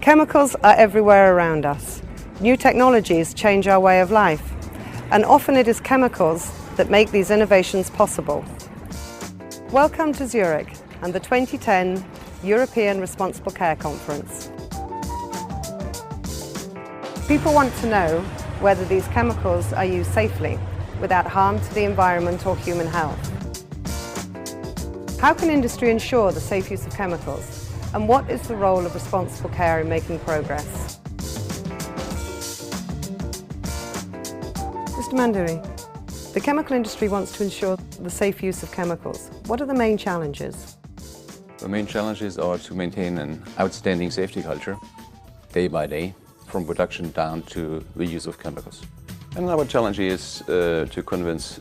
Chemicals are everywhere around us. New technologies change our way of life, and often it is chemicals that make these innovations possible. Welcome to Zurich and the 2010 European Responsible Care Conference. People want to know whether these chemicals are used safely, without harm to the environment or human health. How can industry ensure the safe use of chemicals? And what is the role of responsible care in making progress? Mr. Manduri, the chemical industry wants to ensure the safe use of chemicals. What are the main challenges? The main challenges are to maintain an outstanding safety culture, day by day, from production down to the use of chemicals. And our challenge is to convince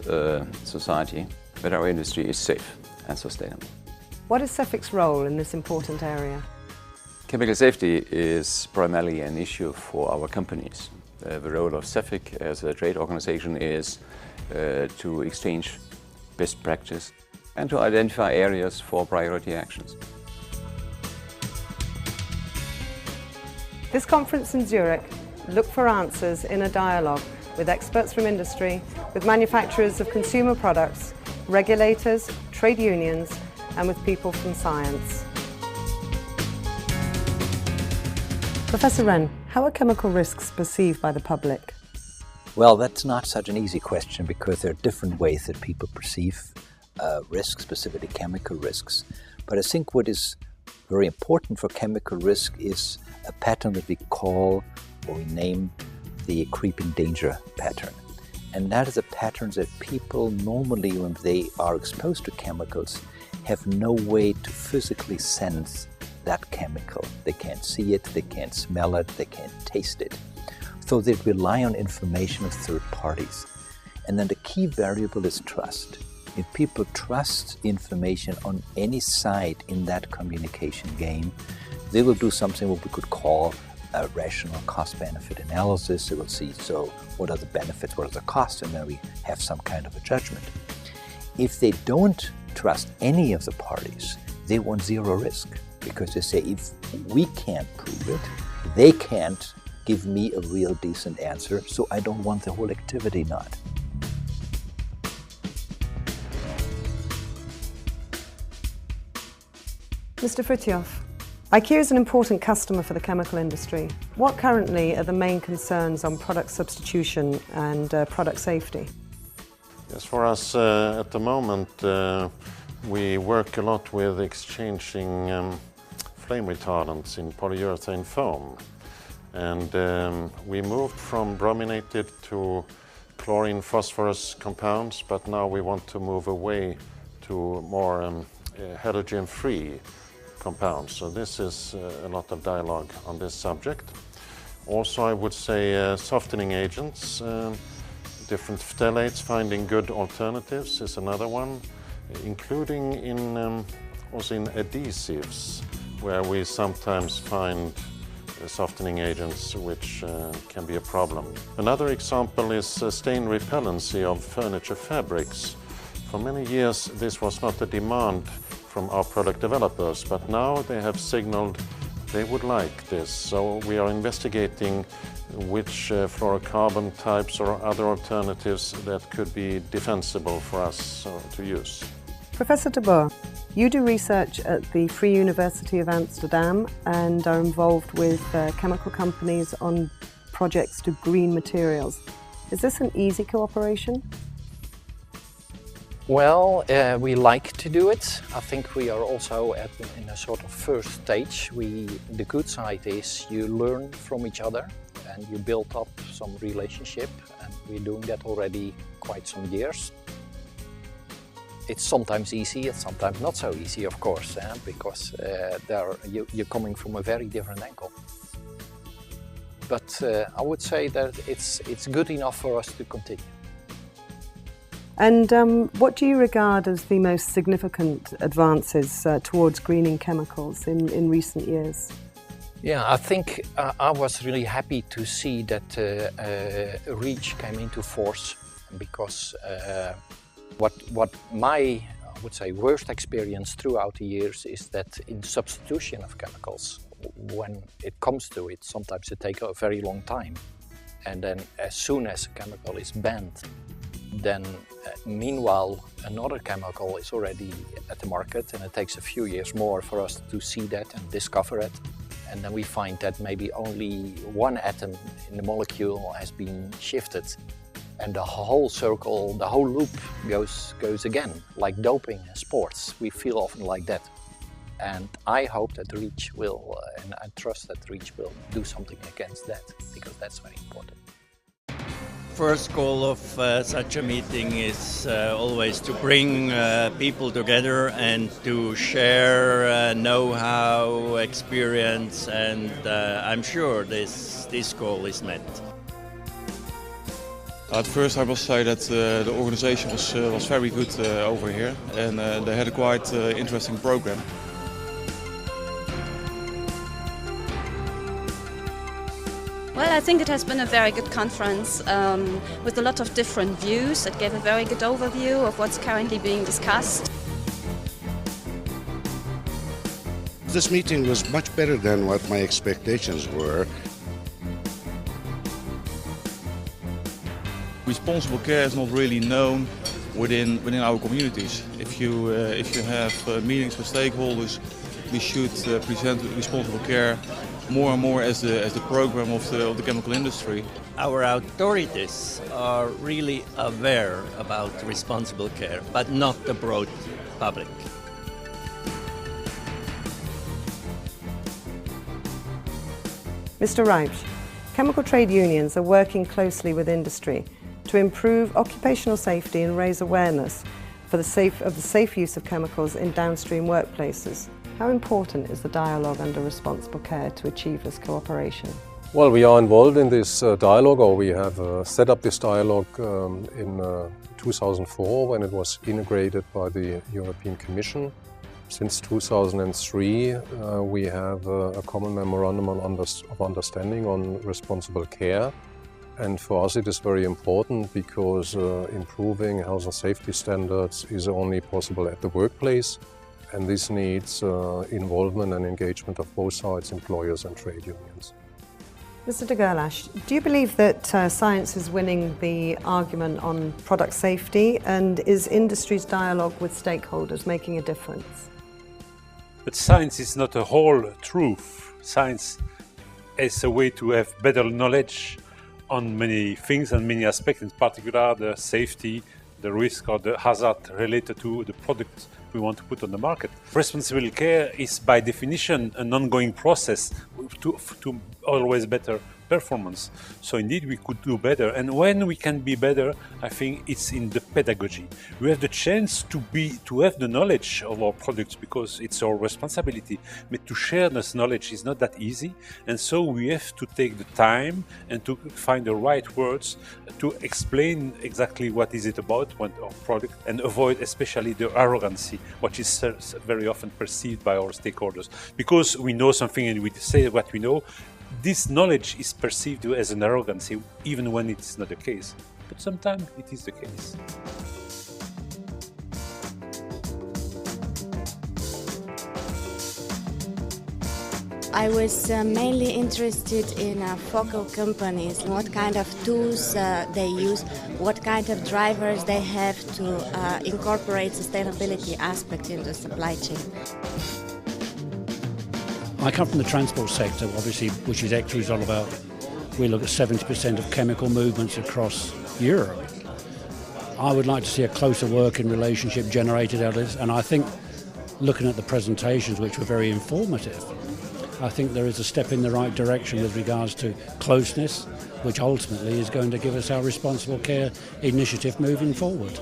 society that our industry is safe and sustainable. What is Cefic's role in this important area? Chemical safety is primarily an issue for our companies. The role of Cefic as a trade organization is to exchange best practice and to identify areas for priority actions. This conference in Zurich looked for answers in a dialogue with experts from industry, with manufacturers of consumer products, regulators, trade unions, and with people from science. Professor Wren, how are chemical risks perceived by the public? Well, that's not such an easy question because there are different ways that people perceive risks, specifically chemical risks. But I think what is very important for chemical risk is a pattern that we call, or we name, the creeping danger pattern. And that is a pattern that people normally, when they are exposed to chemicals, have no way to physically sense that chemical. They can't see it, they can't smell it, they can't taste it. So they rely on information of third parties. And then the key variable is trust. If people trust information on any side in that communication game, they will do something what we could call a rational cost-benefit analysis. They will see, so what are the benefits, what are the costs, and then we have some kind of a judgment. If they don't trust any of the parties, they want zero risk, because they say, if we can't prove it, they can't give me a real decent answer, so I don't want the whole activity not. Mr. Fritjof, IKEA is an important customer for the chemical industry. What currently are the main concerns on product substitution and product safety? Yes, for us at the moment we work a lot with exchanging flame retardants in polyurethane foam. And we moved from brominated to chlorine phosphorus compounds, but now we want to move away to more halogen-free compounds. So this is a lot of dialogue on this subject. Also, I would say softening agents, different phthalates, finding good alternatives is another one, including also in adhesives, where we sometimes find softening agents which can be a problem. Another example is stain repellency of furniture fabrics. For many years this was not a demand from our product developers, but now they have signaled they would like this. So we are investigating which fluorocarbon types or other alternatives that could be defensible for us to use. Professor de Boer, you do research at the Free University of Amsterdam and are involved with chemical companies on projects to green materials. Is this an easy cooperation? Well, we like to do it. I think we are also in a sort of first stage. The good side is you learn from each other and you build up some relationship, and we're doing that already quite some years. It's sometimes easy, it's sometimes not so easy, of course, because you're coming from a very different angle. But I would say that it's good enough for us to continue. And what do you regard as the most significant advances towards greening chemicals in recent years? Yeah, I think I was really happy to see that REACH came into force, because what my, I would say, worst experience throughout the years is that in substitution of chemicals, when it comes to it, sometimes it takes a very long time. And then as soon as a chemical is banned, then meanwhile another chemical is already at the market, and it takes a few years more for us to see that and discover it. And then we find that maybe only one atom in the molecule has been shifted, and the whole circle, the whole loop goes again, like doping in sports. We feel often like that. And I hope that REACH will, and I trust that REACH will do something against that, because that's very important. First goal of such a meeting is always to bring people together and to share know-how, experience, and I'm sure this goal is met. At first I must say that the organization was very good over here, and they had a quite interesting program. Well, I think it has been a very good conference with a lot of different views. It gave a very good overview of what's currently being discussed. This meeting was much better than what my expectations were. Responsible care is not really known within our communities. If you have meetings with stakeholders, we should present responsible care more and more as the program of the chemical industry. Our authorities are really aware about responsible care, but not the broad public. Mr. Reich, chemical trade unions are working closely with industry to improve occupational safety and raise awareness of the safe use of chemicals in downstream workplaces. How important is the dialogue under responsible care to achieve this cooperation? Well, we are involved in this dialogue, or we have set up this dialogue in 2004 when it was integrated by the European Commission. Since 2003 we have a common memorandum of understanding on responsible care. And for us it is very important because improving health and safety standards is only possible at the workplace. And this needs involvement and engagement of both sides, employers and trade unions. Mr. de Gerlache, do you believe that science is winning the argument on product safety, and is industry's dialogue with stakeholders making a difference? But science is not a whole truth. Science is a way to have better knowledge on many things and many aspects, in particular the safety, the risk or the hazard related to the product we want to put on the market. Responsible care is by definition an ongoing process to always better performance. So indeed we could do better, and when we can be better, I think it's in the pedagogy. We have the chance to have the knowledge of our products because it's our responsibility, but to share this knowledge is not that easy, and so we have to take the time and to find the right words to explain exactly what is it about our product, and avoid especially the arrogancy which is very often perceived by our stakeholders. Because we know something and we say what we know, this knowledge is perceived as an arrogancy, even when it's not the case. But sometimes it is the case. I was mainly interested in focal companies, what kind of tools they use, what kind of drivers they have to incorporate sustainability aspects in the supply chain. I come from the transport sector, obviously, which is Hector is all about. We look at 70% of chemical movements across Europe. I would like to see a closer working relationship generated out of this, and I think looking at the presentations, which were very informative, I think there is a step in the right direction with regards to closeness, which ultimately is going to give us our responsible care initiative moving forward.